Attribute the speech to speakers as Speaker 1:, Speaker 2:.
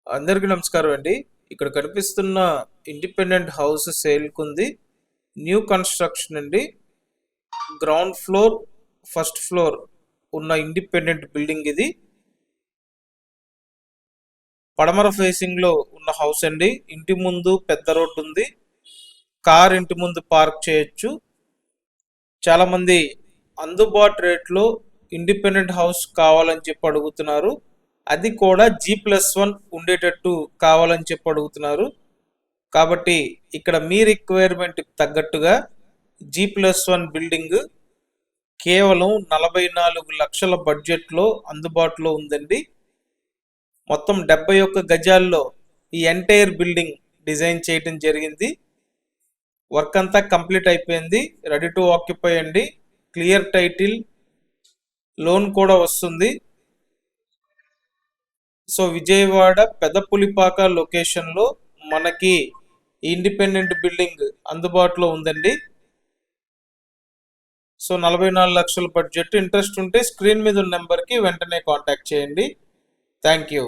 Speaker 1: అందరికీ నమస్కారం అండి. ఇక్కడ కనిపిస్తున్న ఇండిపెండెంట్ హౌస్ సేల్‌కుంది. న్యూ కన్‌స్ట్రక్షన్ అండి. గ్రౌండ్ ఫ్లోర్, ఫస్ట్ ఫ్లోర్ ఉన్న ఇండిపెండెంట్ బిల్డింగ్ ఇది. పడమర ఫేసింగ్‌లో ఉన్న హౌస్ అండి. ఇంటి ముందు పెద్ద రోడ్డు ఉంది. కార్ ఇంటి ముందు పార్క్ చేయొచ్చు. చాలామంది అందుబాటు రేట్లో ఇండిపెండెంట్ హౌస్ కావాలని చెప్పి అడుగుతున్నారు. అది కూడా G+1 ఉండేటట్టు కావాలని చెప్పి అడుగుతున్నారు. కాబట్టి ఇక్కడ మీ రిక్వైర్మెంట్‌కి తగ్గట్టుగా G+1 బిల్డింగ్ కేవలం 44 లక్షల బడ్జెట్‌లో అందుబాటులో ఉందండి. మొత్తం 71 గజాల్లో ఈ ఎంటైర్ బిల్డింగ్ డిజైన్ చేయడం జరిగింది. వర్క్ అంతా కంప్లీట్ అయిపోయింది. రెడీ టు ఆక్యుపై అండి. క్లియర్ టైటిల్, లోన్ కూడా వస్తుంది. సో విజయవాడ పెదపులిపాక లొకేషన్లో మనకి ఇండిపెండెంట్ బిల్డింగ్ అందుబాటులో ఉందండి. సో 44 లక్షల బడ్జెట్. ఇంట్రెస్ట్ ఉంటే స్క్రీన్ మీద ఉన్న నెంబర్కి వెంటనే కాంటాక్ట్ చేయండి. Thank you.